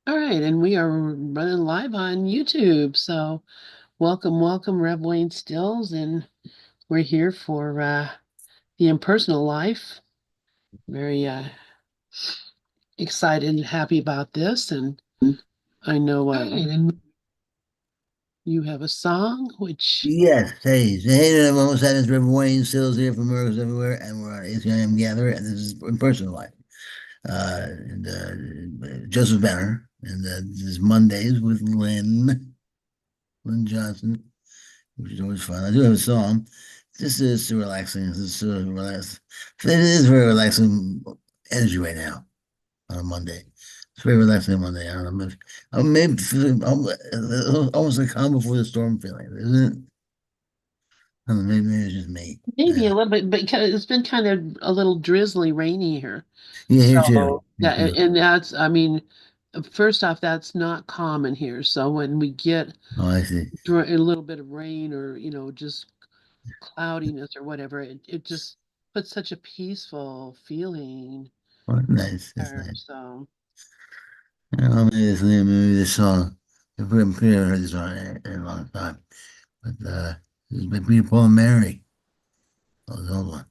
All right, and we are running live on YouTube. So welcome, Rev Wayne Stills, and we're here for the Impersonal Life. Very excited and happy about this, and I know and you have a song, which Yes, hey, everyone, what's that? It's River Wayne, Stills here from Miracles Everywhere, and we're on ACIM Gather, and this is Impersonal Life. Joseph Banner, and this is Mondays with Lynn Johnson, which is always fun. I do have a song. This is so relaxing. This is so relaxed. It is very relaxing energy right now on a Monday. It's very relaxing Monday. I don't know. Maybe almost like calm before the storm feeling, isn't it? I don't know, maybe it's just me. maybe a little bit, but it's been kind of a little drizzly, rainy here. Yeah, here too. So Here yeah, too. and that's, I mean, first off, that's not common here. So when we get Oh, I see. a little bit of rain or just cloudiness or whatever, it just puts such a peaceful feeling Oh, nice. That's there. nice. So Maybe this song. I'm pretty sure I've heard this song in a long time. But it's by Peter, Paul, and Mary. Oh, the old one.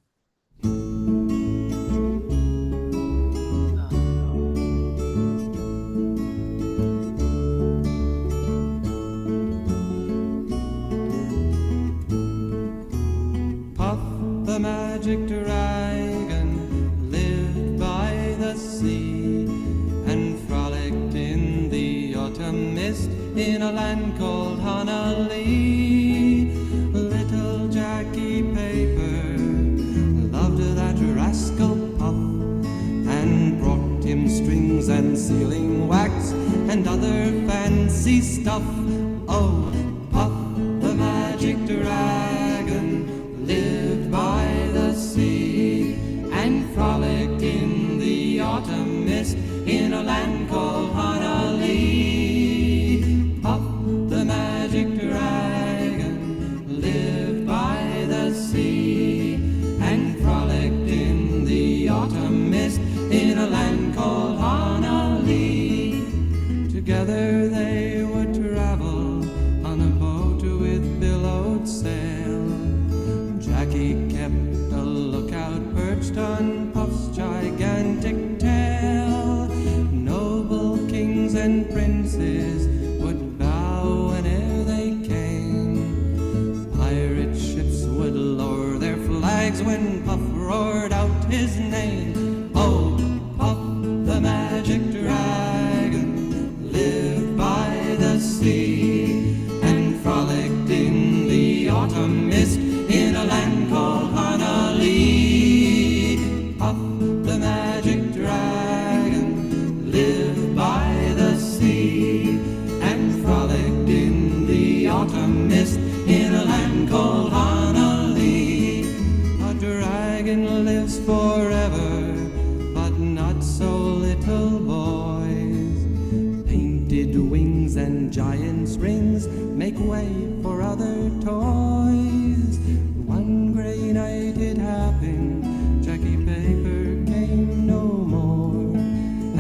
Puff the magic dragon lived by the sea and frolicked in the autumn mist in a land called Honolulu. Little Jackie Paper loved that rascal Puff and brought him strings and sealing wax and other fancy stuff. Oh, Puff the magic dragon lived by the sea and frolicked in the autumn mist in a land called Honolulu. Puff the magic dragon lived by the sea and frolicked in the autumn mist in a land called Honolulu. Together they would travel on a boat with billowed sail. Jackie kept a lookout perched on Puff's gigantic tail. Noble kings and princes would bow whene'er they came. Pirate ships would lower their flags when Puff roared out his name. Oh, Puff the magic dragon lived by the sea and frolicked in the autumn mist in a land called Honolulu. Puff the magic dragon lived by the sea and frolicked in the autumn mist in a land called Honolulu. A dragon lives forever, but not so little boys. Painted wings and giant's rings make way for other toys. One gray night it happened, Jackie Paper came no more,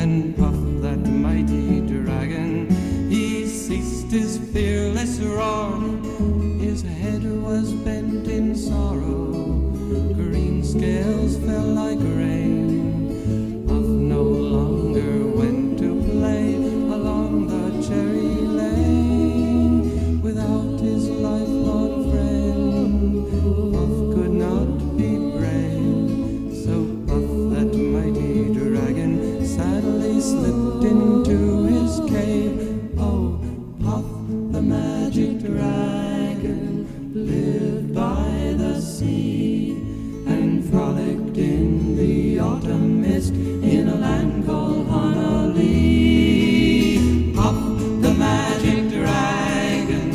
and Puff, that mighty dragon, he ceased his fearless roar. His head was bent in sorrow, green scales fell like rain. Puff no longer went to play along the cherry lane without his lifelong friend. Puff could not be brave, so Puff, that mighty dragon, sadly slipped into his cave. Oh, Puff the magic dragon lived by the sea and frolicked in the autumn mist in a land called Honolulu. Puff the magic dragon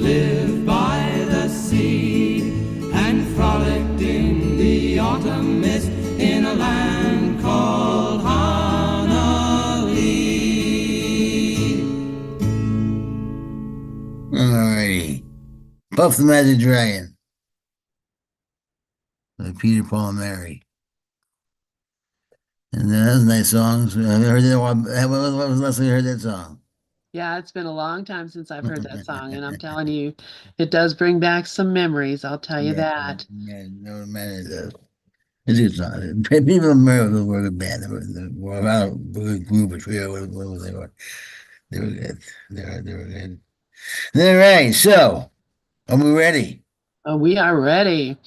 lived by the sea and frolicked in the autumn mist in a land called Honolulu. Alrighty. Puff the Magic Dragon by Peter, Paul, and Mary. And that was a nice song. So I heard that one. What was the last time you heard that song? Yeah, it's been a long time since I've heard that song, and I'm telling you, it does bring back some memories, I'll tell you Yeah, that. yeah, no man, it's a good song. People in America were a good band. They were a good group, a trio, whatever they were. They were good. They were good. All right, so are we ready? We are ready.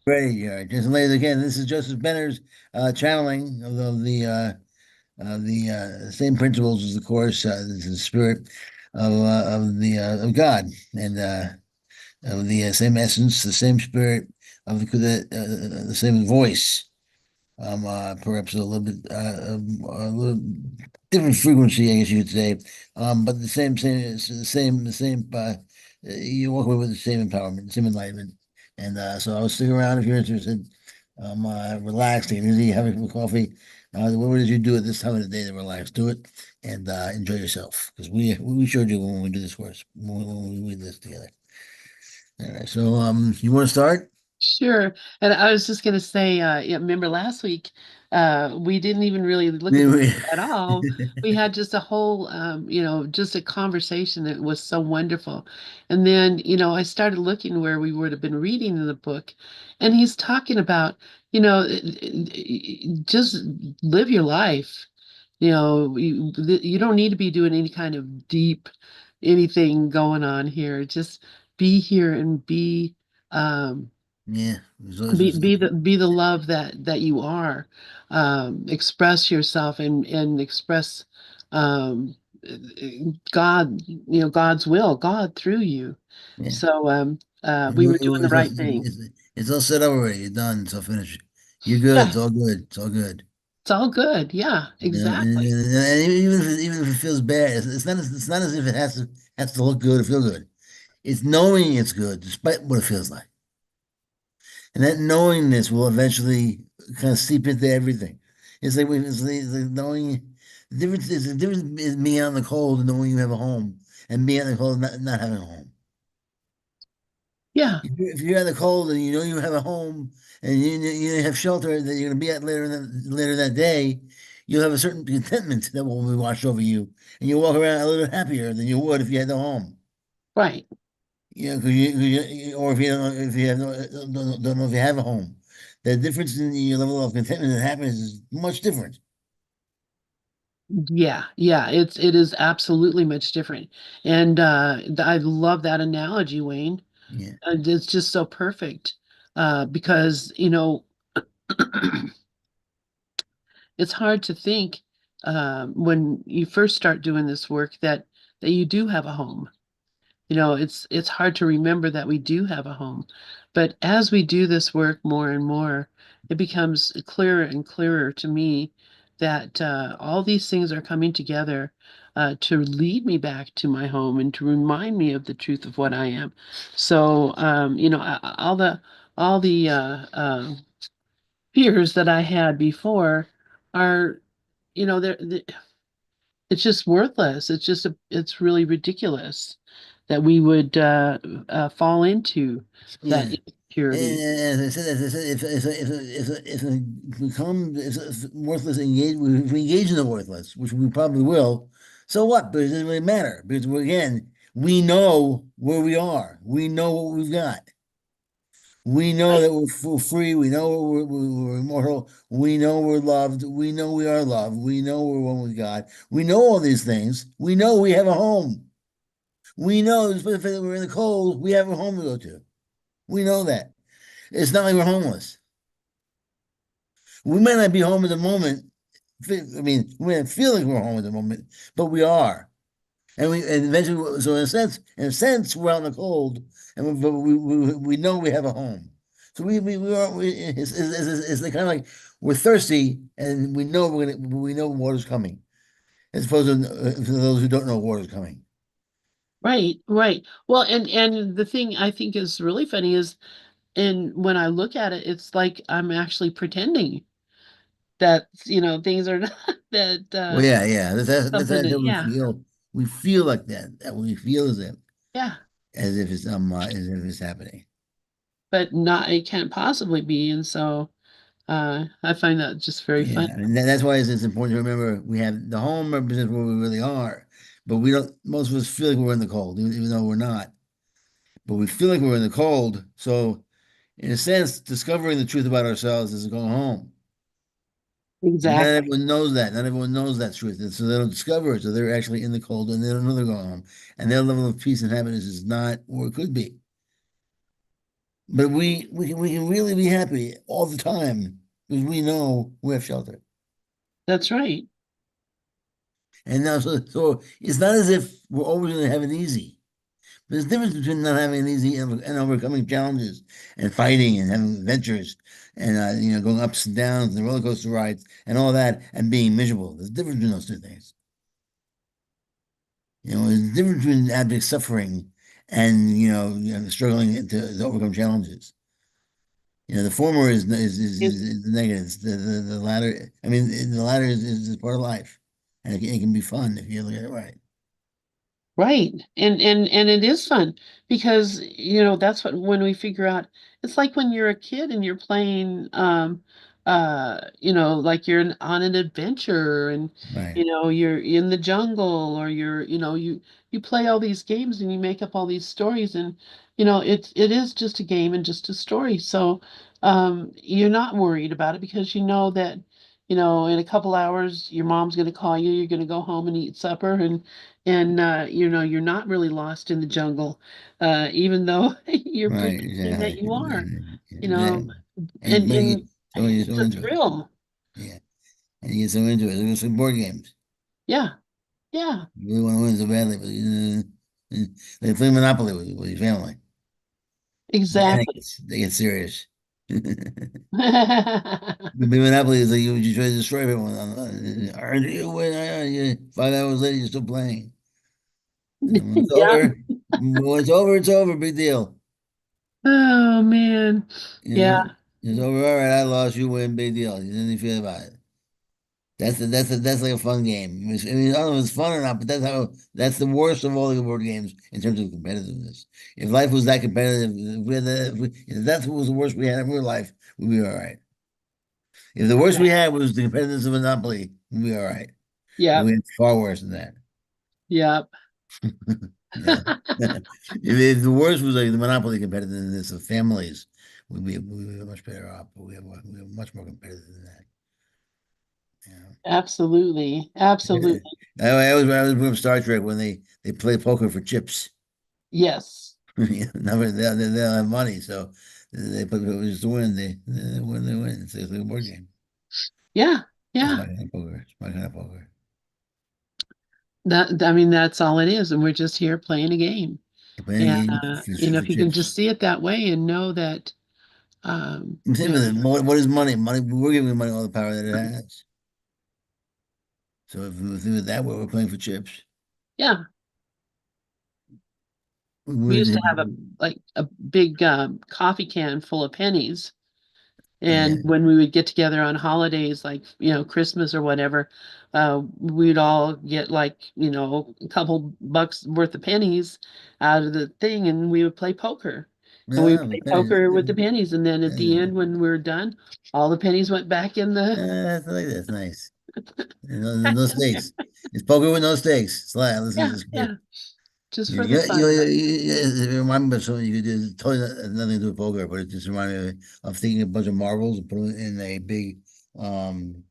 Ready. Just ladies again. This is Joseph Benner's channeling of the same principles as the course. This is the spirit of God and of the same essence, the same spirit of the same voice. Perhaps a little different frequency, I guess you could say. But the same. You walk away with the same empowerment, the same enlightenment. And so I'll stick around if you're interested. Relax, take it easy, have a cup of coffee. Whatever it is you do at this time of the day to relax, do it and enjoy yourself because we sure do when we do this course, when we read this together. All right, so you want to start? Sure. And I was just going to say, yeah, remember last week, we didn't even really look at the Maybe book at all. We had just a whole, just a conversation that was so wonderful. And then, I started looking where we would have been reading in the book, and he's talking about, just live your life. You don't need to be doing any kind of deep anything going on here. Just be here and um, yeah. be the love that you are. Express yourself and express um, God, God's will, God through you. Yeah. So we were doing the It's, right it's, thing. it's all set up already. You're done. So finish. You're good. Yeah, It's all good. It's all good. it's all good. Yeah, exactly. And even if it feels bad, it's not as if it has to look good or feel good. It's knowing it's good despite what it feels like. And that knowingness will eventually kind of seep into everything. It's like knowing the difference is being out in the cold and knowing you have a home and being out in the cold and not having a home. Yeah, If you're out in the cold and you know you have a home and you have shelter that you're going to be at later that day, you'll have a certain contentment that will be washed over you, and you'll walk around a little bit happier than you would if you had the home. right. Because or if you don't know, if you have no, don't know if you have a home, the difference in your level of contentment and happiness is much different. Yeah, yeah, it is absolutely much different. And I love that analogy, Wayne. Yeah, And it's just so perfect. Because, it's hard to think when you first start doing this work that you do have a home. It's hard to remember that we do have a home. But as we do this work more and more, it becomes clearer and clearer to me that all these things are coming together to lead me back to my home and to remind me of the truth of what I am. So, all the fears that I had before are, it's just worthless. It's really ridiculous that we would fall into that yeah. insecurity. And as I said, if we become if worthless, if we engage in the worthless, which we probably will, so what? But it doesn't really matter because again, we know where we are. We know what we've got. We know Right, that we're free. We know we're immortal. We know we're loved. We know we are loved. We know we're one with God. We know all these things. We know we have a home. We know, despite the fact that we're in the cold, we have a home to go to. We know that. It's not like we're homeless. We may not be home at the moment. I mean, we may not feel like we're home at the moment, but we are. And eventually, so in a sense, we're out in the cold, but we know we have a home. So it's kind of like we're thirsty, and we know water's coming, as opposed to those who don't know water's coming. right, right. Well, and the thing I think is really funny is, and when I look at it, it's like I'm actually pretending that things are not that Well, yeah, yeah, something that's that how we yeah, feel. We feel like that. That we feel yeah, as if it's happening. but not it can't possibly be, and so. I find that just very Yeah, funny. I mean that's why it's important to remember we have the home represents where we really are, but we don't. Most of us feel like we're in the cold, even though we're not. But we feel like we're in the cold. So, in a sense, discovering the truth about ourselves is going home. And not Exactly. everyone knows that. Not everyone knows that truth, and so they don't discover it. So they're actually in the cold, and they don't know they're going home. And their level of peace and happiness is not where it could be. But we can really be happy all the time because we know we have shelter. That's right. And now, so it's not as if we're always going to have it easy. There's a difference between not having it easy and overcoming challenges and fighting and having adventures and going ups and downs and roller coaster rides and all that and being miserable. There's a difference between those two things. There's a difference between abject suffering and struggling to overcome challenges. The former is the negatives. The latter, I mean, the latter is part of life, and it can be fun if you look at it right. Right. And it is fun because that's what when we figure out it's like when you're a kid and you're playing like you're on an adventure and Right, you're in the jungle or you play all these games and you make up all these stories and it is just a game and just a story. So you're not worried about it because you know that in a couple hours your mom's going to call you, you're going to go home and eat supper and you're not really lost in the jungle, even though you're right, pretending that exactly, you are, you know, exactly. and But and you get so it's a into it, thrill. yeah, and you get so into it. There's some board games. Yeah, yeah, You really want to win so badly, but they play Monopoly with your family. Then exactly. they get serious. The Monopoly is like you try to destroy everyone. Aren't you win? 5 hours later, you're still playing. And when it's Yeah. over, it's over. Big deal. Oh man. You Yeah, know, it's over. All right, I lost. You win. Big deal. You didn't feel about it. That's like a fun game. I mean, I don't know if it's fun or not, but that's the worst of all the board games in terms of competitiveness. If life was that competitive, if that's what was the worst we had in real life, we'd be all right. If the worst we had was the competitiveness of Monopoly, we'd be all right. But yep, we had far worse than that. yep. Yeah. If the worst was like the monopoly competitiveness of families, we'd be much better off. But we have much more competitive than that. Yeah. Absolutely, absolutely. I always bring up Star Trek when they play poker for chips. Yes. Now they don't have money, so they play poker just to win. They win. They win. It's like a board game. Yeah, That's yeah. my kind of poker. It's my kind of poker. I mean, that's all it is, and we're just here playing a game. You're playing a And game for if you can chips. just see it that way and know that, Same with it. What is money? Money. We're giving money all the power that it has. So if we think of that way, we're playing for chips. yeah, we We're, used to have a big coffee can full of pennies. yeah, And when we would get together on holidays, like, Christmas or whatever, we'd all get like, a couple bucks worth of pennies out of the thing and we would play poker. And we would no, play pennies. poker with the pennies. And then at the Pennies. end, when we were done, all the pennies went back in the. I like that. It's nice. No stakes. It's poker with no stakes. It's like, listen to Yeah, this kid. yeah, just for the fun of it. It reminded me of something you could do. It's totally nothing to do with poker, but it just reminded me of taking a bunch of marbles and put them in a um,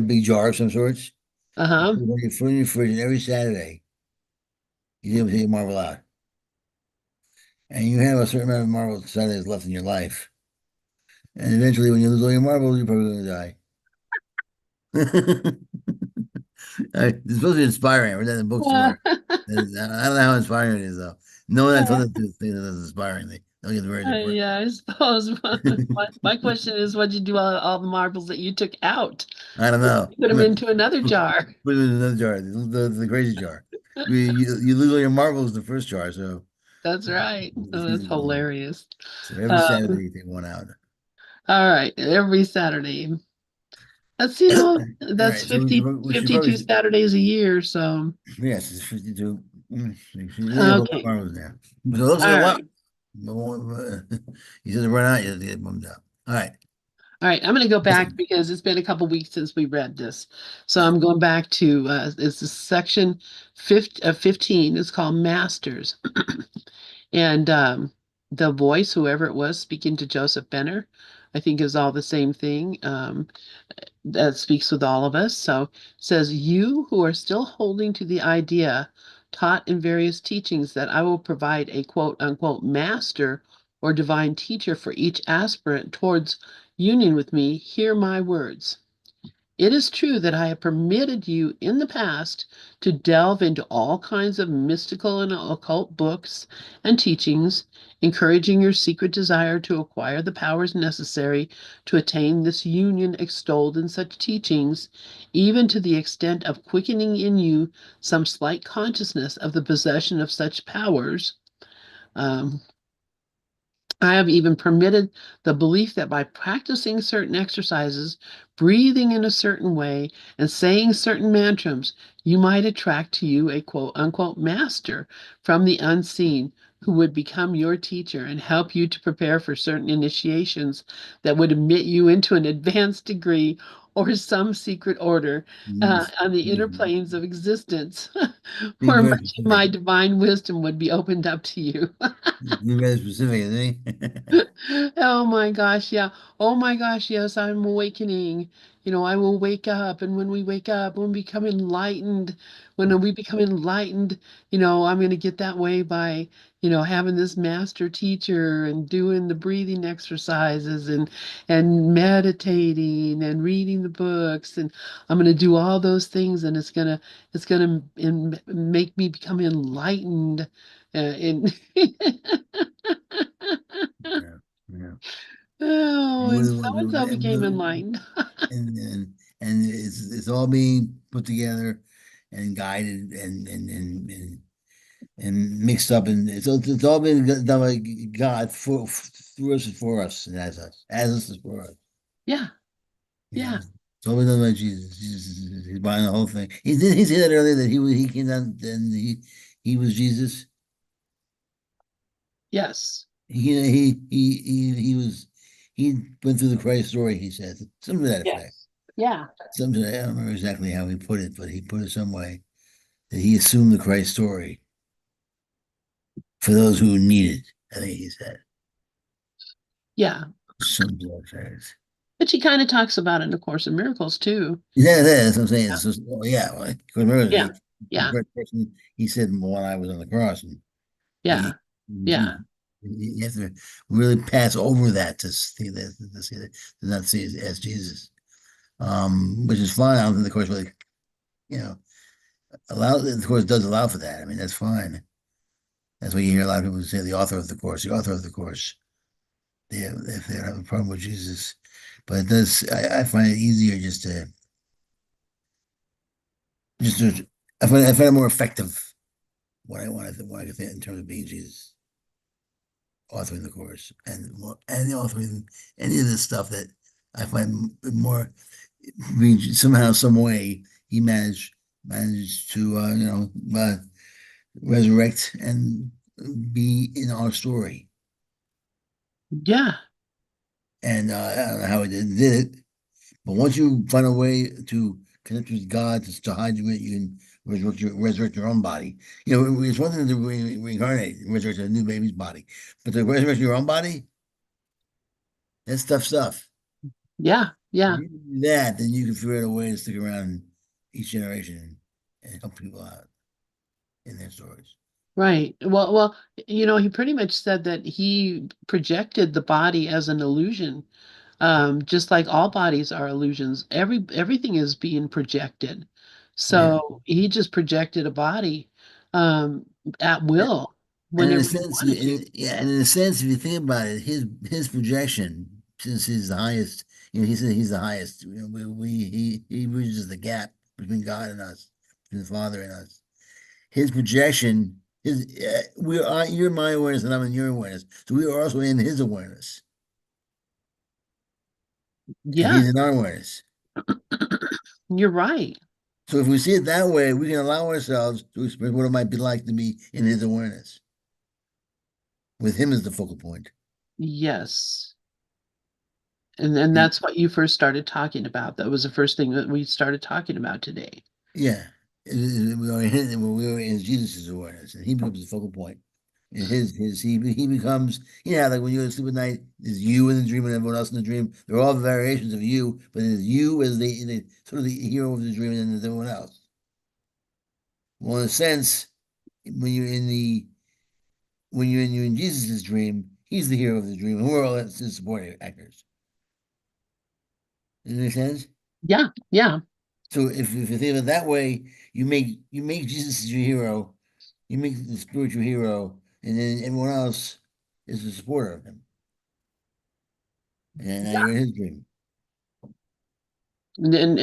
big jar of some sorts. And Uh-huh. put it in your fridge, and every Saturday you able to take a marble out, and you have a certain amount of marbles Saturdays left in your life. And eventually, when you lose all your marbles, you're probably going to die. It's supposed to be inspiring. I read that in the book Yeah. somewhere. I don't know how inspiring it is, though. No one I told them to think that it's inspiring. They get very depressed. Yeah, I suppose my question is, what'd you do all the marbles that you took out? I don't know. Put them into another jar. Put it in another jar, the crazy jar. You lose all your marbles in the first jar, so That's right. Oh, that's hilarious. so every Um, Saturday you take one out. all right, every Saturday. That's, All that's right, so we should probably 52 Saturdays a year. So, yes, it's 52. You have a lot of okay. marbles there. So it looks like All a lot. right. You said to run out, you have to get bummed out. All right. All right, I'm going to go back because it's been a couple weeks since we read this. So I'm going back to it's this section 15. It's called Masters. And the voice, whoever it was speaking to Joseph Benner, I think is all the same thing. That speaks with all of us. So it says, you who are still holding to the idea taught in various teachings that I will provide a quote unquote master or divine teacher for each aspirant towards union with me, hear my words. It is true that I have permitted you in the past to delve into all kinds of mystical and occult books and teachings, encouraging your secret desire to acquire the powers necessary to attain this union extolled in such teachings, even to the extent of quickening in you some slight consciousness of the possession of such powers. Um, I have even permitted the belief that by practicing certain exercises, breathing in a certain way, and saying certain mantras, you might attract to you a quote unquote master from the unseen who would become your teacher and help you to prepare for certain initiations that would admit you into an advanced degree or some secret order on the inner planes of existence, Being where very much of my specific. divine wisdom would be opened up to you. Being very specific, isn't he? Oh my gosh, yeah. Oh my gosh, yes, I'm awakening. I will wake up, and when we wake up, when we become enlightened, when we become enlightened, I'm going to get that way by, having this master teacher and doing the breathing exercises and meditating and reading the books, and I'm going to do all those things, and it's going to make me become enlightened. In Yeah, yeah. Oh, What and do so we and do? so became enlightened. And it's all being put together and guided and mixed up, and it's all been done by God for through us and for us and as us and for us. Yeah, You know, yeah, it's all been done by Jesus. Jesus is behind the whole thing. He said that earlier that he came down and he was Jesus. yes, He was he went through the Christ story. He said something to that effect. yes, yeah, Something I don't remember exactly how he put it, but he put it some way that he assumed the Christ story for those who need it. I think he said yeah. something to that effect. But she kind of talks about it in the Course of Miracles too. That's what I'm saying. Yeah, So, well, yeah, well, because remember, yeah, the yeah, first person he said while I was on the cross, and he, yeah, yeah, you have to really pass over that to see that, to not see it as Jesus, which is fine. I don't think the course really, you know, the course does allow for that. I mean, that's fine. That's why you hear a lot of people say the author of the course, the author of the course. If they have a problem with Jesus, but it does. I find it easier just to I find it more effective what I want to what I can think in terms of being Jesus, authoring the course and authoring any of this stuff that I find more somehow some way he managed to resurrect and be in our story. yeah, And I don't know how he did it, but once you find a way to connect with God to hide you, you can resurrect your own body. It's one thing to reincarnate, resurrect a new baby's body, but to resurrect your own body, that's tough stuff. yeah, If yeah. you do that, then you can figure out a way to stick around each generation and help people out in their stories. Right. Well, he pretty much said that he projected the body as an illusion. Just like all bodies are illusions, everything is being projected. Yeah. So he just projected a body um, at will And in a whenever he sense, wanted to. and in a sense, if you think about it, his projection, since he's the highest, he said he's the highest. He bridges the gap between God and us, between the Father and us. His projection, we are you're in my awareness and I'm in your awareness, so we are also in his awareness, and Yeah, he's in our awareness. you're right. So if we see it that way, we can allow ourselves to experience what it might be like to be in his awareness, with him as the focal point. Yes. And that's what you first started talking about. That was the first thing that we started talking about today. Yeah, we are in Jesus' awareness, and he becomes the focal point. And he becomes, like when you go to sleep at night, there's you in the dream and everyone else in the dream. They're all variations of you, but it's you as the sort of the hero of the dream, and then there's everyone else. Well, in a sense, when you're in the you're in Jesus' dream, he's the hero of the dream, and we're all his supporting actors. Does that make sense? Yeah, yeah, So if you think of it that way, you make Jesus your hero, you make the spiritual hero, and then everyone else is a supporter of him. And now yeah. you're in his dream. And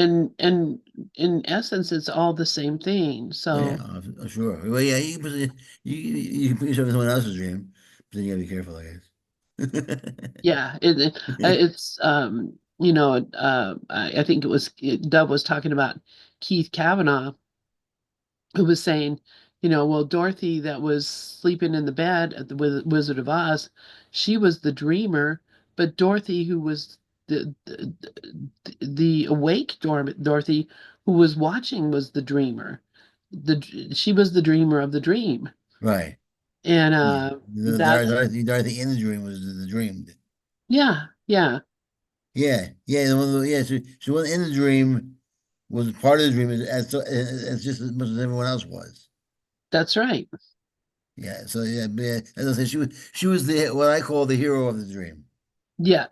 in essence, it's all the same thing. Oh yeah, So sure. Well, yeah, you can put yourself in someone else's dream, but then you gotta be careful, I guess. yeah, it's I think Dove was talking about Keith Kavanaugh, who was saying, well, Dorothy that was sleeping in the bed at the Wizard of Oz, she was the dreamer, but Dorothy, who was the awake Dorothy, who was watching, was the dreamer. She was the dreamer of the dream, Right. and Yeah. that Dorothy in the dream was the dream. yeah, yeah, Yeah, yeah, yeah. So one in the dream was part of the dream as just as much as everyone else was. that's right. Yeah. So yeah, yeah, as I said, she was the what I call the hero of the dream. Yeah,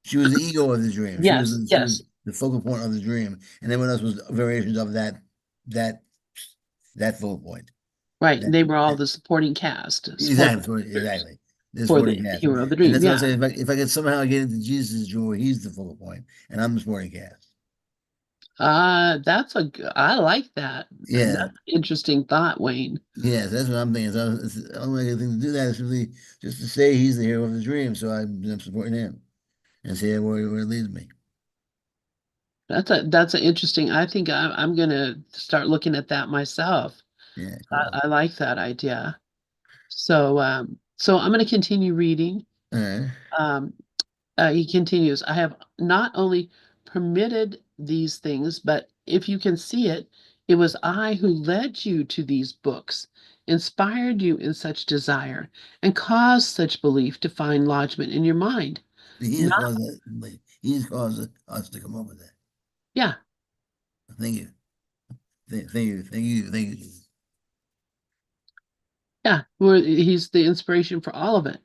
She was the ego of the dream. yes, She was yes, the focal point of the dream, and everyone else was variations of that that focal point. right. That, They were all that the supporting cast, exactly. This for supporting the cast, hero of the and dream. that's what I'm Yeah, saying. If I could somehow get into Jesus' dream where he's the focal point, and I'm the supporting cast. I like that. That's Yeah. an interesting thought, Wayne. Yes, that's what I'm thinking. So the only thing to do that is simply just to say he's the hero of the dream. So I'm supporting him and see where it leads me. That's an interesting. I think I'm gonna start looking at that myself. Yeah, I cool. like that idea. So I'm gonna continue reading. All right. Um, he continues, I have not only permitted these things, but if you can see it, it was I who led you to these books, inspired you in such desire, and caused such belief to find lodgment in your mind. He just Not, caused that. He just caused us to come up with that. yeah, Thank you. Thank you. Thank you. Thank you. yeah, he's the inspiration for all of it.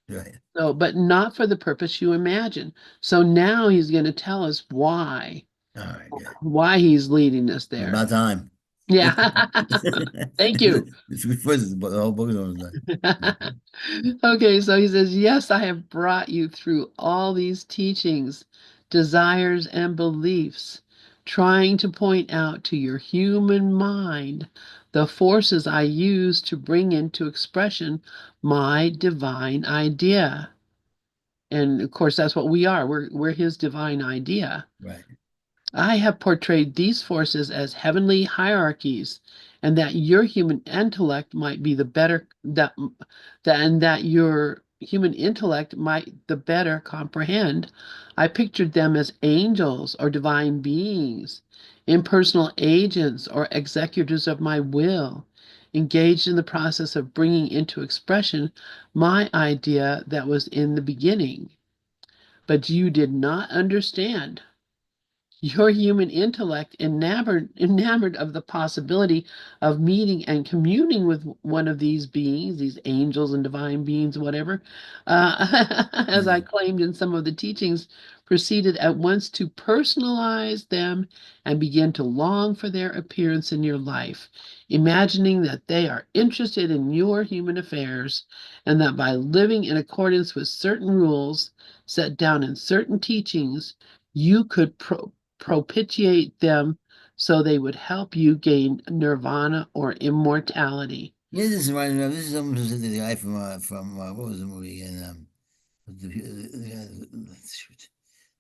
Right. So, but not for the purpose you imagine. So now he's going to tell us All right. Good. why he's leading us It's there. about time. Yeah. Thank you. It's first, but the whole book is almost done. Okay, so he says, yes, I have brought you through all these teachings, desires, and beliefs, trying to point out to your human mind the forces I use to bring into expression my divine idea. And of course, that's what we are. We're his divine idea. Right. I have portrayed these forces as heavenly hierarchies, and that your human intellect might be the better that your human intellect might the better comprehend. I pictured them as angels or divine beings, impersonal agents or executors of my will, engaged in the process of bringing into expression my idea that was in the beginning. But you did not understand. Your human intellect, enamored of the possibility of meeting and communing with one of these beings, these angels and divine beings, whatever, as I Yeah. claimed in some of the teachings, proceeded at once to personalize them and begin to long for their appearance in your life, imagining that they are interested in your human affairs and that by living in accordance with certain rules set down in certain teachings, you could propitiate them so they would help you gain nirvana or immortality. Yeah, this reminds me of this is almost as the guy from what was the movie again? Shoot.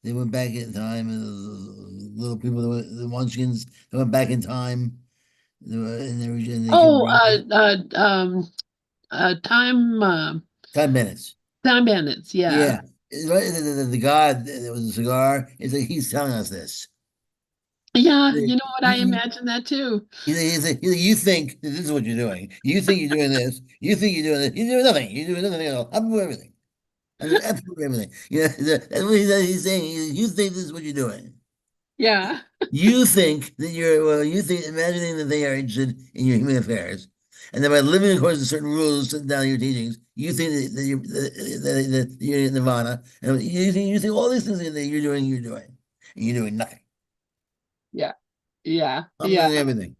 They went back in time. The little people, the Munchkins, they went back in time. And they came Oh, around time, time minutes. time bandits. Yeah, Yeah, right, the God that was a cigar. It's like he's telling us this. Yeah, You, you know what? I you, imagine that too. you think that this is what you're doing. You think you're doing this. You think you're doing this. You're doing nothing. You're doing nothing at all. I'm doing everything. I do absolutely everything. Yeah, that's what he's saying. You think this is what you're doing. Yeah. You think that you think, imagining that they are interested in your human affairs, and that by living according to certain rules set down in your teachings, you think that you're in nirvana, and you think all these things that you're doing, and you're doing nothing. Yeah. Yeah. I'm Yeah. doing everything.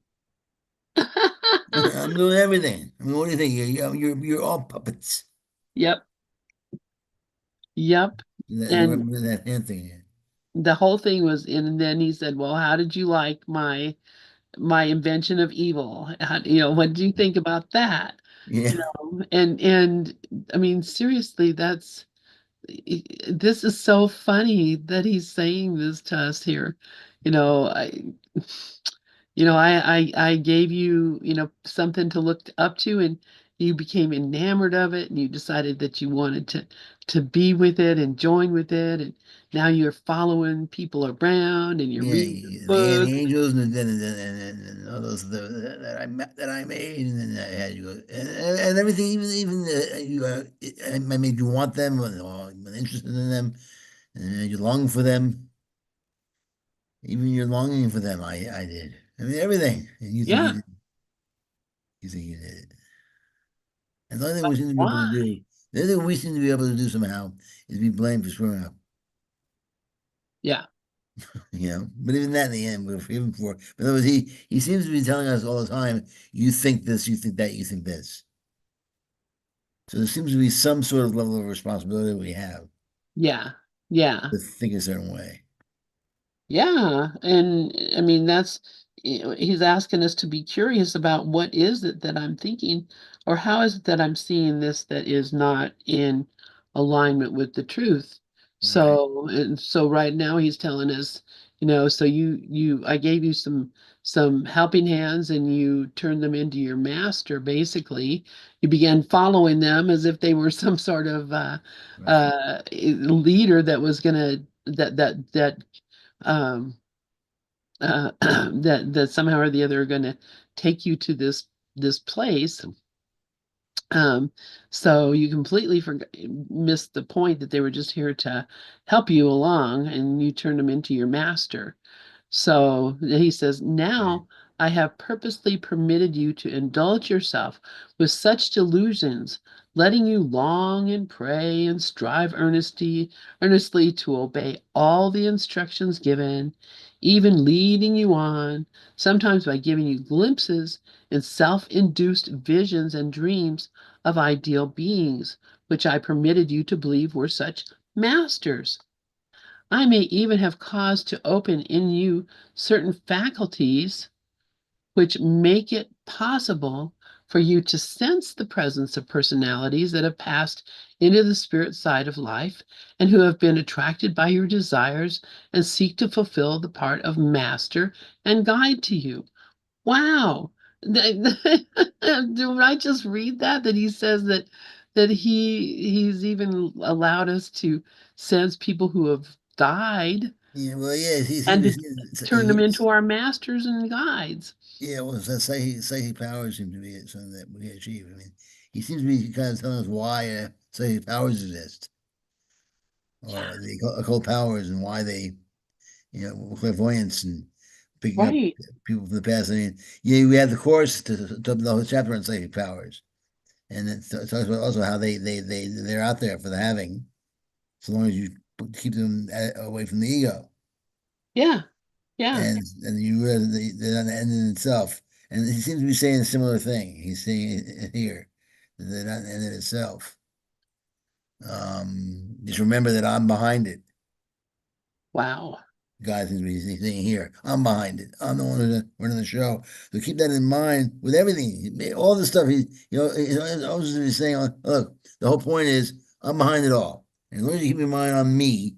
I'm doing everything. I mean, what do you think? You're all puppets. Yep. Yep. I And remember that hand thing. the whole thing was and then he said, "Well, how did you like my invention of evil? What do you think about that?" Yeah, And I mean, seriously, this is so funny that he's saying this to us here. You know, I gave you, something to look up to, and you became enamored of it, and you decided that you wanted to be with it and join with it, and now you're following people around and you're yeah, reading the the book. angels and all those that I made, and then I had you go and everything, even I made you want them or interested in them, and made you long for them. Even your longing for them, I did. I mean everything, and Yeah, you think you did it. And the only thing but we seem to be able to why? do, the only thing we seem to be able to do somehow is be blamed for screwing up. Yeah, But even that in the end, even for, in other words, he seems to be telling us all the time, you think this, you think that, you think this. So there seems to be some sort of level of responsibility we have yeah, yeah. to think a certain way. Yeah, and I mean he's asking us to be curious about what is it that I'm thinking, or how is it that I'm seeing this that is not in alignment with the truth. Right. So right now he's telling us, so I gave you some helping hands and you turned them into your master, basically. You began following them as if they were some sort of Right. leader that was gonna that um, that somehow or the other are going to take you to this place. Um, so you completely missed the point that they were just here to help you along, and you turned them into your master. So he says, Right. now I have purposely permitted you to indulge yourself with such delusions, letting you long and pray and strive earnestly to obey all the instructions given, even leading you on, sometimes by giving you glimpses and self-induced visions and dreams of ideal beings, which I permitted you to believe were such masters. I may even have caused to open in you certain faculties which make it possible for you to sense the presence of personalities that have passed into the spirit side of life and who have been attracted by your desires and seek to fulfill the part of master and guide to you. Wow. Did I just read that? That he says that he's even allowed us to sense people who have died Yeah, well, yeah, and to turn them into our masters and guides. yeah, well, so psychic powers seem to be something that we achieve. I mean, he seems to be kind of telling us why psychic powers exist, Yeah, or the occult powers, and why they, clairvoyance and picking up right. people from the past. I mean, yeah, we have the course to the whole chapter on psychic powers, and it talks about also how they're out there for the having, so long as you keep them away from the ego, Yeah, yeah. and you realize they're not an end in itself. And he seems to be saying a similar thing. He's saying it here that they're not an end in itself. Just remember that I'm behind it. Wow. Guys, he's saying here, I'm behind it. I'm the one who's running the show. So keep that in mind with everything. All the stuff he's always saying, look, the whole point is I'm behind it all. And as long as you keep your mind on me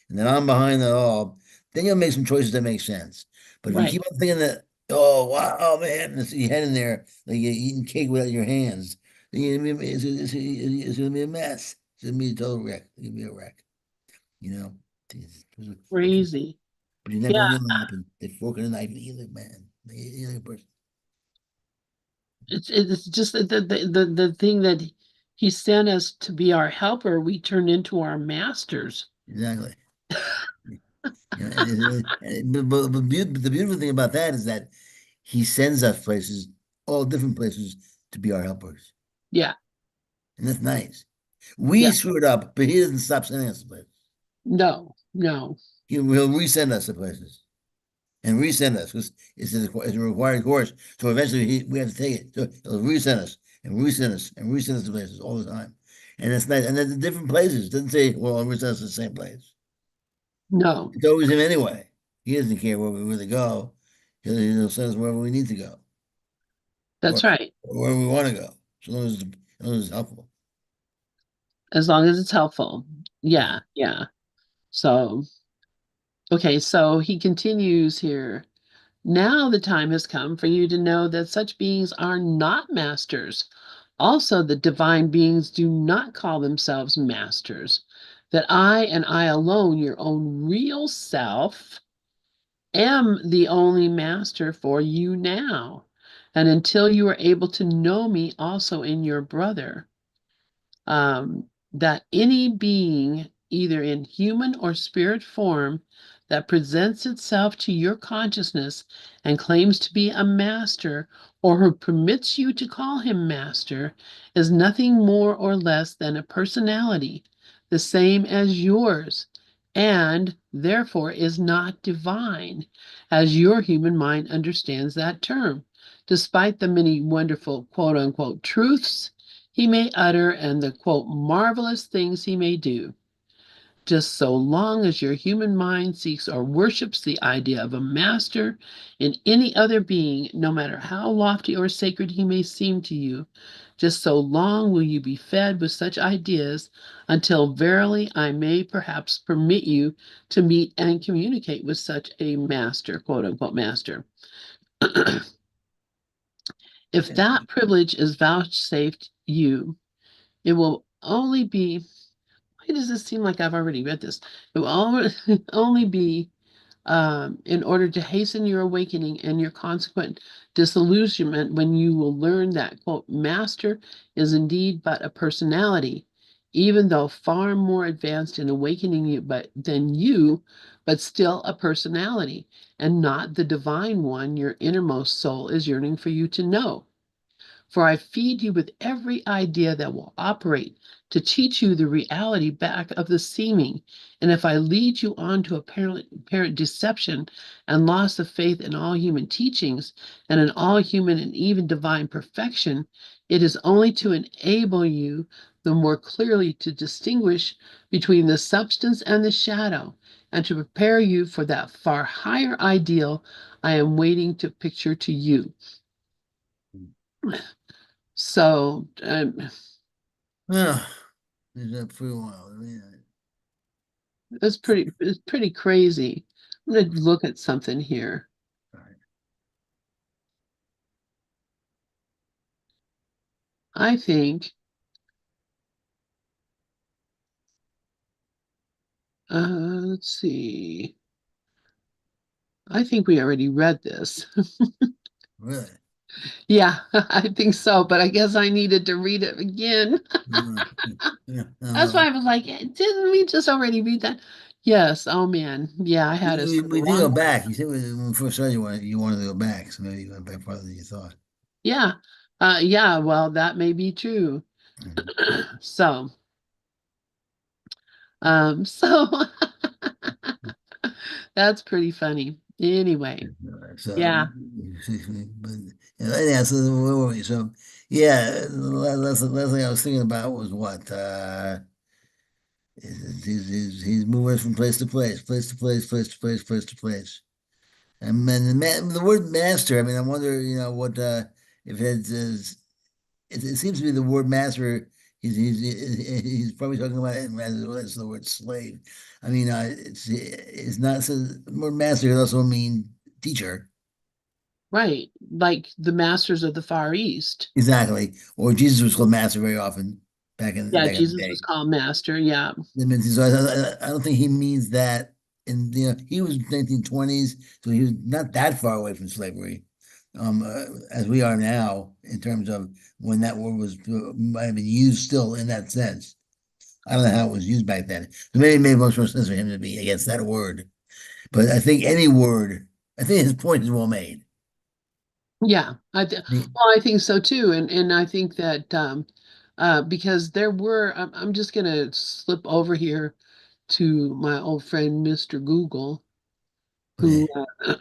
and that I'm behind it all, then you'll make some choices that make sense. But if you Right. keep on thinking that, oh, wow, oh, man, and see your head in there, like you're eating cake without your hands, then it's going to be a mess. It's going to be a total wreck. It's going to be a wreck. You know, These- those are- Crazy. but you never Yeah, know what happened. They fork in a knife and eat like man. They eat like a person. it's just the thing that he sent us to be our helper, we turned into our masters. Exactly. But the beautiful thing about that is that he sends us places, all different places, to be our helpers, Yeah, and that's nice. yeah. We screwed up, but he doesn't stop sending us to places. No, no. He'll resend us to places and resend us because it's a required course. So eventually we have to take it. So he'll resend us and resend us and resend us to places all the time. And it's nice. And then the different places. It doesn't say, well, I'll resend us to the same place. No. It's always him anyway. He doesn't care where we really go. He'll send us wherever we need to go or, That's right. or wherever we want to go, as long as it's helpful. As long as it's helpful. Yeah. Yeah, yeah. So, okay, so he continues here. Now the time has come for you to know that such beings are not masters. Also, the divine beings do not call themselves masters. That I and I alone, your own real self, am the only master for you now. And until you are able to know me also in your brother, that any being, either in human or spirit form, that presents itself to your consciousness and claims to be a master, or who permits you to call him master, is nothing more or less than a personality, the same as yours, and therefore is not divine, as your human mind understands that term, despite the many wonderful quote unquote truths he may utter and the quote marvelous things he may do, just so long as your human mind seeks or worships the idea of a master in any other being, no matter how lofty or sacred he may seem to you, just so long will you be fed with such ideas until verily I may perhaps permit you to meet and communicate with such a master, quote unquote master. If that privilege is vouchsafed you, it will only be, why does this seem like I've already read this? It will only be in order to hasten your awakening and your consequent disillusionment when you will learn that, quote, master is indeed but a personality, even though far more advanced in awakening you than you, but still a personality, and not the divine one your innermost soul is yearning for you to know. For I feed you with every idea that will operate to teach you the reality back of the seeming. And if I lead you on to apparent deception and loss of faith in all human teachings and in all human and even divine perfection, it is only to enable you the more clearly to distinguish between the substance and the shadow, and to prepare you for that far higher ideal I am waiting to picture to you. So, Yeah. He's up for a while. it's pretty crazy. I'm gonna look at something here. Right. I think, let's see. I think we already read this. Really? Yeah, I think so, but I guess I needed to read it again. Uh, yeah, I don't That's why know. I was like, didn't we just already read that? Yes. Oh man. Yeah, I had us for the We did go wrong. back. You said when we first started, you wanted to go back, so maybe you went back farther than you thought. Yeah. Yeah, well, that may be true. Mhm. So, so that's pretty funny. Anyway, So, yeah. but yeah, so where were we? So, yeah, the last thing I was thinking about was what he's moving us from place to place, place to place, place to place, place to place. And then the word master. I mean, I wonder, what if it seems to be the word master. He's probably talking about it as the word slave. I mean, it's not so the word master could also mean teacher. Right. Like the masters of the Far East. Exactly. Or Jesus was called master very often. Yeah, back in the Jesus was day. called master. Yeah. So I don't think he means that. And he was 1920s, so he was not that far away from slavery, as we are now in terms of when that word was might have been used still in that sense. I don't know how it was used back then. So maybe it made much more sense for him to be against that word. But I think any word, I think his point is well made. Yeah. The- Well, I think so too. And I think that because there were I'm just gonna slip over here to my old friend Mr. Google, who Okay,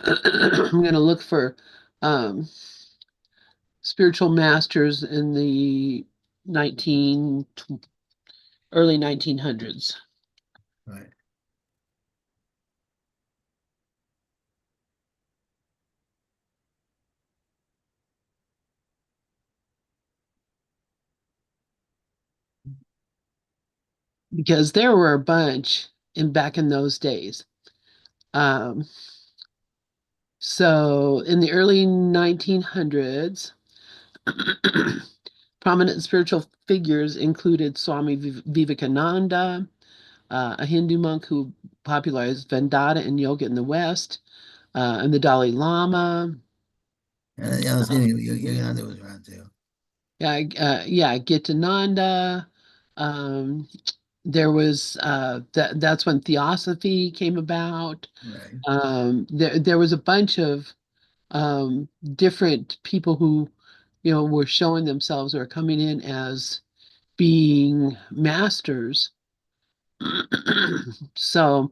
I'm gonna look for um spiritual masters in the 19 early 1900s. right. Because there were a bunch in back in those days. Um, so in the early 1900s, prominent spiritual figures included Swami Vivekananda, a Hindu monk who popularized Vedanta and yoga in the West, and the Dalai Lama. And I was thinking Yolanda was around too. Yeah, Gitananda. Um, there was that's when Theosophy came about. Right. There was a bunch of different people who, were showing themselves or coming in as being masters. So,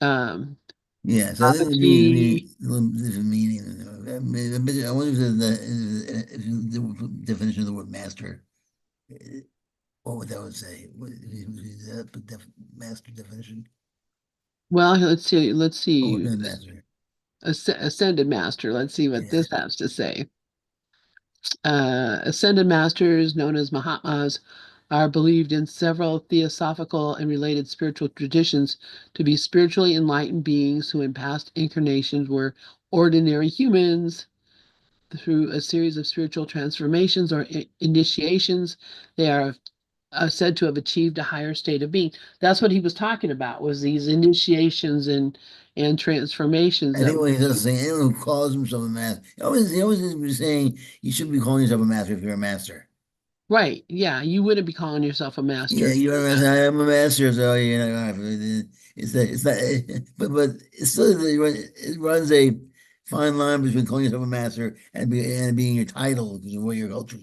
um, Yeah, so I think it means Babaji, a little different meaning. I wonder if the definition of the word master, eh, what would that would say? Is that the master definition? well, let's What would see, be a master? Ascended Master. Let's see what Yeah, this has to say. Ascended masters, known as Mahatmas, are believed in several theosophical and related spiritual traditions to be spiritually enlightened beings who in past incarnations were ordinary humans. Through a series of spiritual transformations or initiations, they are said to have achieved a higher state of being. That's what he was talking about, was these initiations and transformations I that think what he's just saying, anyone who calls himself a master, he always is saying you should be calling yourself a master if you're a master. right. Yeah, you wouldn't be calling yourself a master Yeah, if you're you're a a master. I master. am a master, so you know, it's not, but it's still it runs a fine line between calling yourself a master and being your title because of what your culture,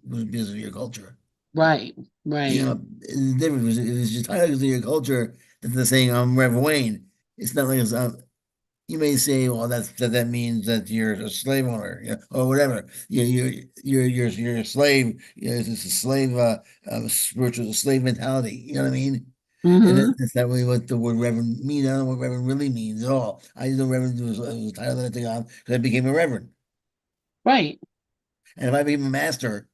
because of your culture. Right, You right. know, it's different. If it's your title because of your culture, that's the saying I'm Rev Wayne. It's not like you may say, well, that means that you're a slave owner, or whatever. You're a slave. It's a slave, spiritual slave mentality. You know what I mean? And Hmm. that's not really what the word reverend means. I don't know what reverend really means at all. I just know reverend was a title that I took on because I became a reverend. Right. And if I became a master,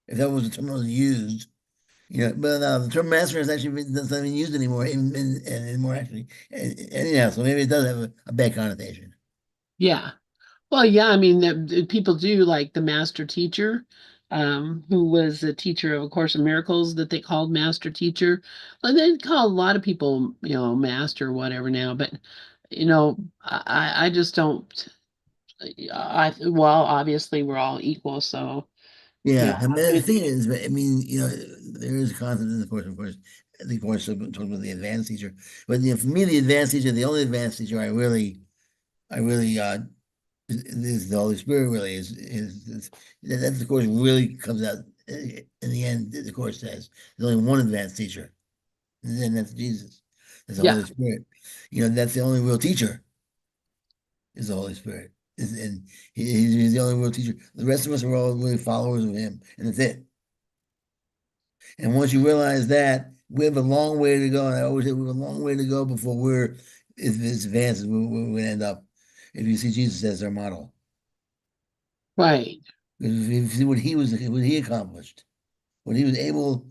if that was the term that was used, but the term master is actually that's not even used anymore, anymore actually. Anyhow, so maybe it does have a bad connotation. Yeah. Well, yeah, I mean, people do like the master teacher, who was a teacher of A Course in Miracles that they called master teacher. Well, they call a lot of people, master or whatever now, but I just don't. Well, obviously we're all equal, so Yeah, I mean, how the could thing is, I mean, there is a concept in the course, of course, the course talking about the advanced teacher, but for me, the advanced teacher, the only advanced teacher I really, is the Holy Spirit. Really is that the course really comes out in the end. The course says there's only one advanced teacher, and then that's Jesus, that's the yeah, Holy Spirit. That's the only real teacher is the Holy Spirit, and he's the only real teacher. The rest of us are all really followers of him, and that's it. And once you realize that, we have a long way to go. And I always say we have a long way to go before we're as advanced as we're going to end up. If you see Jesus as our model, right. because if you see what he accomplished, what he was able.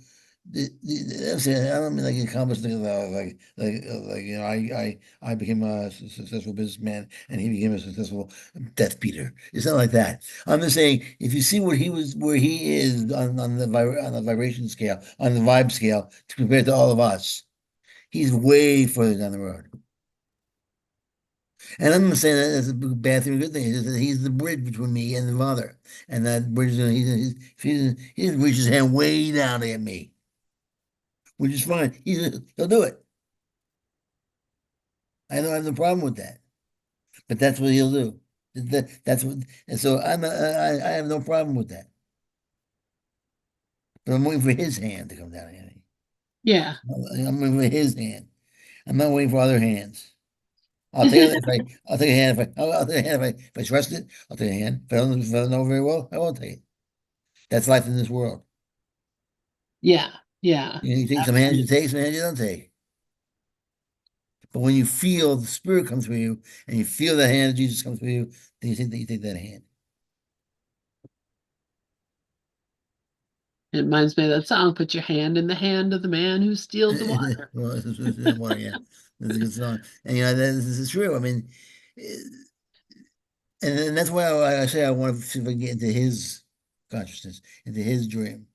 I don't mean like accomplished things like I became a successful businessman and he became a successful Death Beater. It's not like that. I'm just saying if you see where he is on the vibration scale, on the vibe scale, compared to all of us, he's way further down the road. And I'm not saying that that's a bad thing or good thing. It's just that he's the bridge between me and the Father, and that bridge he reaches his hand way down to get me, which is fine. He'll do it. I don't have no problem with that. But that's what he'll do. That's what, and so I have no problem with that. But I'm waiting for his hand to come down on me. Yeah. I'm waiting for his hand. I'm not waiting for other hands. I'll take a hand I'll take a hand if I trust it. I'll take a hand. If I don't know very well, I won't take it. That's life in this world. Yeah. Yeah. You take some hands you Absolutely. take, some hands you don't take. But when you feel the spirit come through you and you feel the hand of Jesus come through you, then you take that hand. It reminds me of that song, Put Your Hand in the Hand of the Man Who Steals the Water. Well, it's water, yeah. That's a good song. And this is true. I mean, eh, and that's why I say I want to see if I can get into his consciousness, into his dream.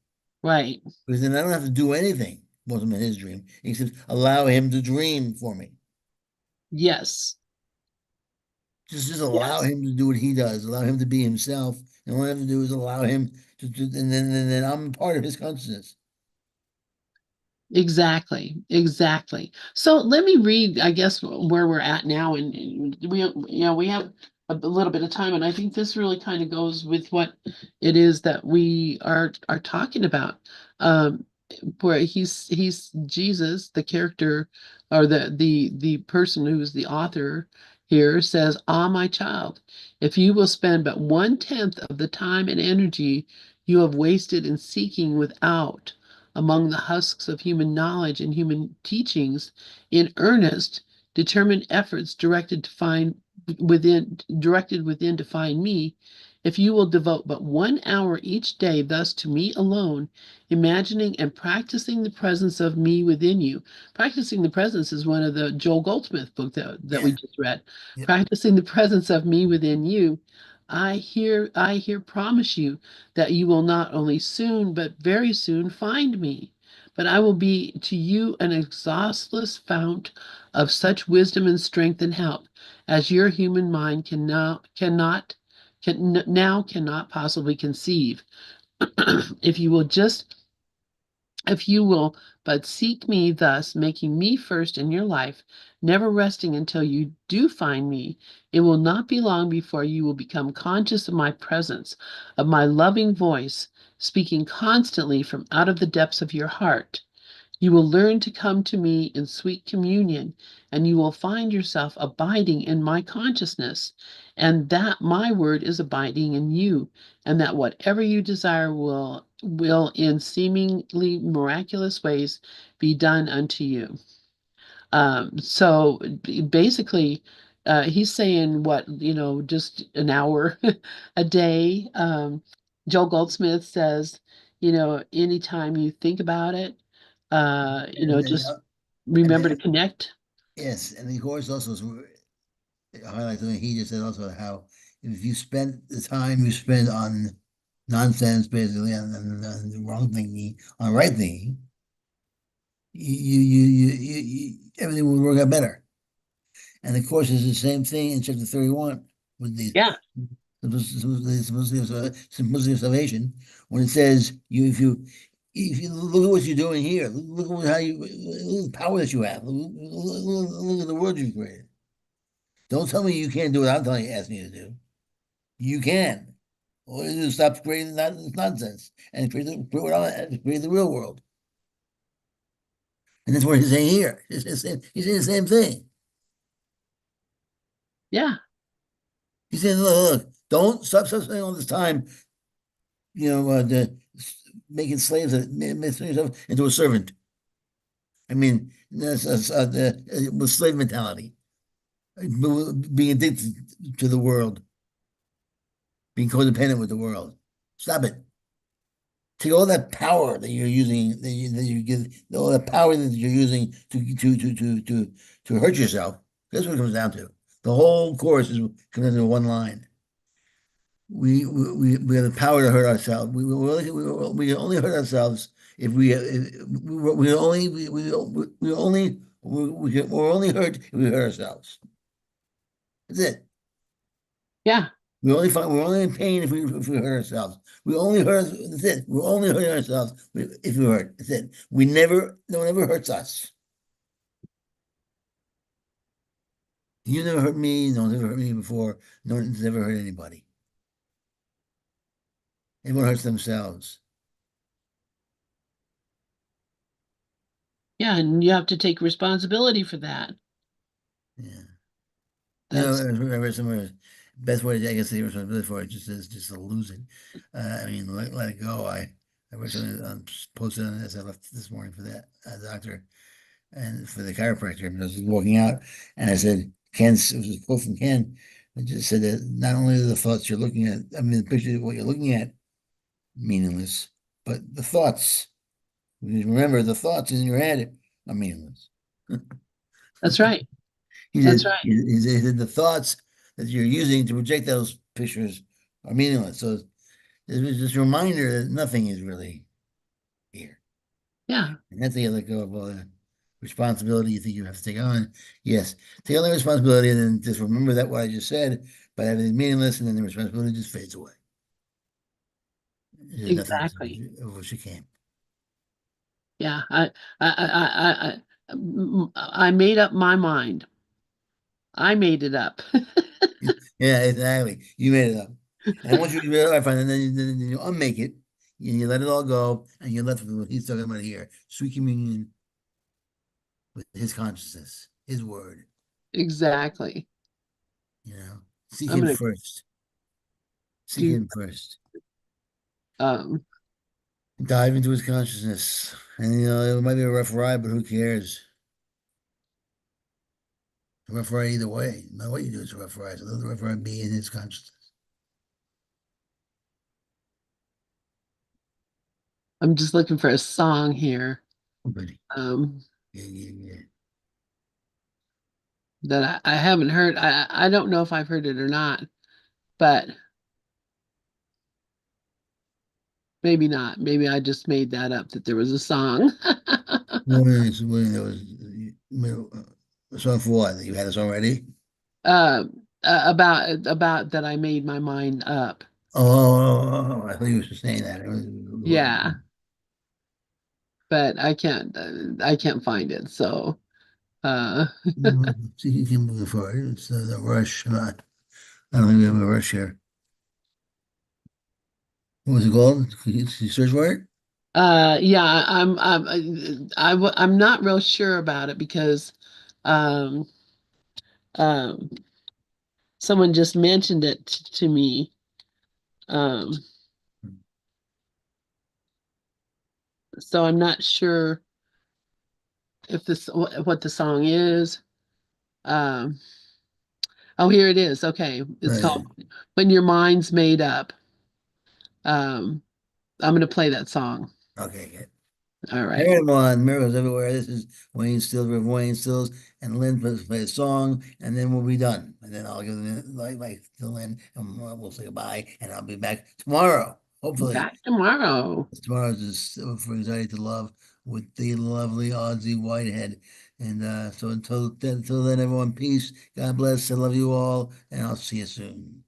Right. Because then I don't have to do anything once I'm in his dream, except allow him to dream for me. Yes. Just allow Yes. him to do what he does, allow him to be himself. And all I have to do is allow him and then I'm part of his consciousness. Exactly, exactly. So let me read, I guess, where we're at now, and we have a little bit of time, and I think this really kind of goes with what it is that we are talking about. Um, where he's Jesus, the character, or the person who's the author here says, "Ah, my child, if you will spend but 1/10 of the time and energy you have wasted in seeking without." Among the husks of human knowledge and human teachings in earnest, determined efforts directed within to find me, if you will devote but 1 hour each day thus to me alone, imagining and practicing the presence of me within you. Practicing the presence is one of the Joel Goldsmith book that we Yeah. just read. Yep. Practicing the presence of me within you. I here promise you that you will not only soon, but very soon find me. But I will be to you an exhaustless fount of such wisdom and strength and help as your human mind cannot possibly conceive. If you will just if you will but seek me thus, making me first in your life, never resting until you do find me, it will not be long before you will become conscious of my presence, of my loving voice, speaking constantly from out of the depths of your heart. You will learn to come to me in sweet communion, and you will find yourself abiding in my consciousness, and that my word is abiding in you, and that whatever you desire will in seemingly miraculous ways be done unto you. So basically, he's saying what, just an hour a day. Joel Goldsmith says, anytime you think about it, just And remember to then, connect. yes, and of course also highlight something he just said also how if you spend the time you spend on nonsense, basically, on the wrong thinking, on right thinking, everything will work out better. And of course, it's the same thing in chapter 31 with the Yeah, simplicity of salvation, when it says if you look at what you're doing here, look at how look at the power that you have, look at the world you've created. Don't tell me you can't do what I'm telling you, asking you to do. You can. All you do is stop creating that nonsense and create the real world. And that's what he's saying here. He's saying the same thing. yeah, He's saying, look, don't stop spending all this time, making slaves, making yourself into a servant. I mean, with slave mentality, being addicted to the world, being codependent with the world. Stop it. take all that power that you're using, that you give, all the power that you're using to hurt yourself. That's what it comes down to. The whole course is comes into one line. We have the power to hurt ourselves. We only hurt ourselves if we only we only we're only hurt if we hurt ourselves. That's it. Yeah, We're only in pain if we hurt ourselves. We only hurt. That's it. We're only hurting ourselves if we hurt. That's it. No one ever hurts us. You never hurt me. No one's ever hurt me before. No one's ever hurt anybody. Everyone hurts themselves. yeah, and you have to take responsibility for that. Yeah. That's I read somewhere. Best way I guess to take responsibility for it just to lose it. I mean, let it go. I read something posted on this. I left this morning for that doctor and for the chiropractor. I was walking out, and I said, it was a quote from Ken. It just said that not only are the thoughts you're looking at, I mean, the picture of what you're looking at, meaningless, but the thoughts. Remember, the thoughts in your head are meaningless. that's right. He That's said, right. he said the thoughts that you're using to project those pictures are meaningless. So it was just a reminder that nothing is really here. Yeah, And that's the let go of all the responsibility you think you have to take on. Yes, take on the responsibility and then just remember that what I just said, but everything's meaningless, and then the responsibility just fades away. There's nothing exactly. of which you came. Yeah, I made up my mind. I made it up. Yeah, exactly. You made it up. And once you realize, and then you unmake it, and you let it all go, and you're left with what he's talking about here: sweet communion with his consciousness, his word. Exactly. You know, seek I'm him gonna first. Seek do him first. um Dive into his consciousness. And it might be a rough ride, but who cares? A rough ride either way. No matter what you do, it's a rough ride. So let the rough ride be in his consciousness. I'm just looking for a song here. Buddy. Um Yeah. that I haven't heard. I don't know if I've heard it or not, but maybe not. Maybe I just made that up that there was a song. When there was a song for what? You had us already? About that I made my mind up. Oh, I thought you were saying that. Yeah, but I can't find it. So uh See, you can move forward. It's the rush. I don't think we have a rush here. What was it called? Can you search for it? yeah, I'm not real sure about it because um um someone just mentioned it to me. Um so I'm not sure if this what the song is. Um oh, here it is. Okay. It's called Right. When Your Mind's Made Up. Um I'm gonna play that song. Okay, good. All Hey right. everyone, Miracles Everywhere. This is Wayne Stills with Wayne Stills, and Lynn play a song, and then we'll be done. And then I'll give the like to Lynn, and we'll say goodbye, and I'll be back tomorrow. Hopefully, Back tomorrow. tomorrow's is for Anxiety to Love with the lovely Ozzy Whitehead. And so until then, everyone, peace. God bless. I love you all, and I'll see you soon.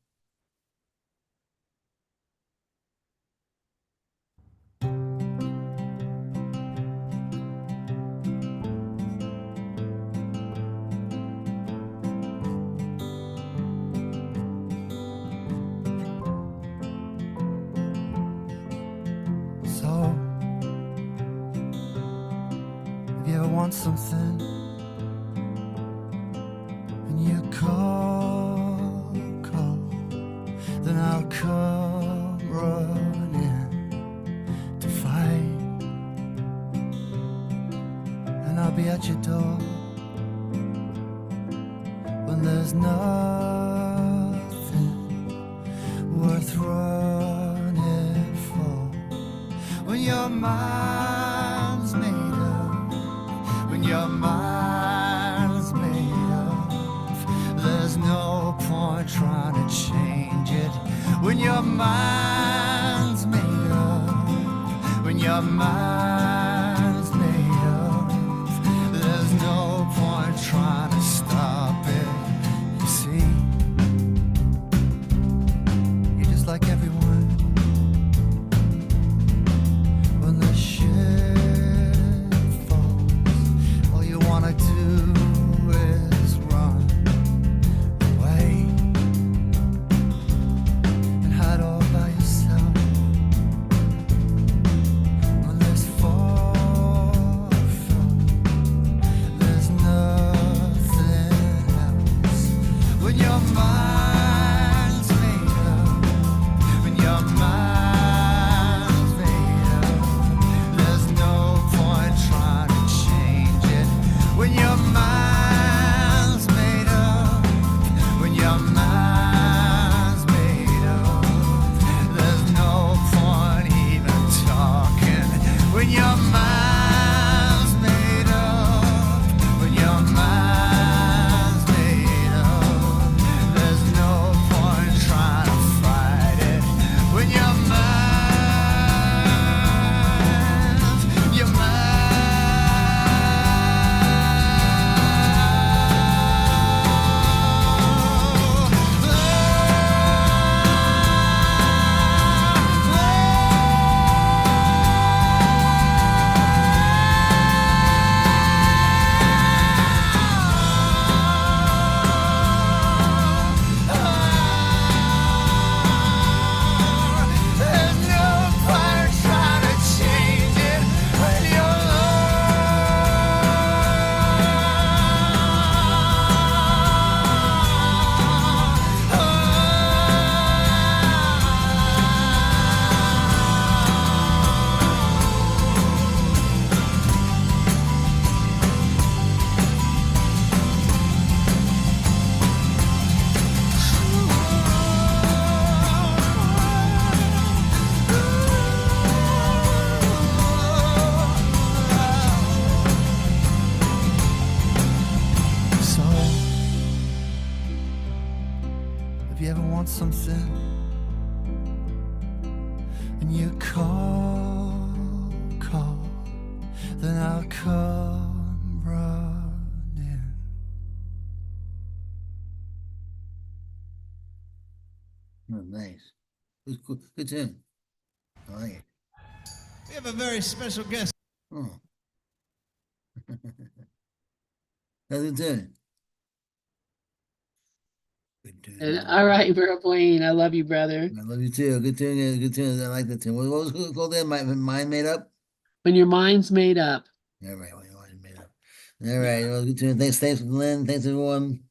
So, if you ever want something and you call, then I'll come running to fight, and I'll be at your door when there's nothing worth running for. your mind's made up, when your mind's made up, there's no point trying to change it. When your mind's made up, when your mind's made up, there's no point trying to stop it. You see, you're just like everyone. When the shit falls, all you wanna do is run away and hide all by yourself. When there's fall from, there's nothing else. When your mind's made up, when your mind's made up, there's no point trying to change it. When your mind's made up, when your mind's made up, there's no point even talking. When your mind's made up, when your mind's made up, there's no point trying to fight it. When your there's no point trying to change it. When you're so, if you ever want something and you call, then I'll come running. Oh, nice. Good, good tune. I like it. We have a very special guest. Oh. That's a good tune. Good tune. All right, Bro Blaine, I love you, brother. I love you too. Good tune. Yeah, good tune. I like that tune. What was it called then? Mind made up? When your mind's made up. All right. Well, your mind made up. All right. Well, good tune. Thanks, Lynn. Thanks, everyone.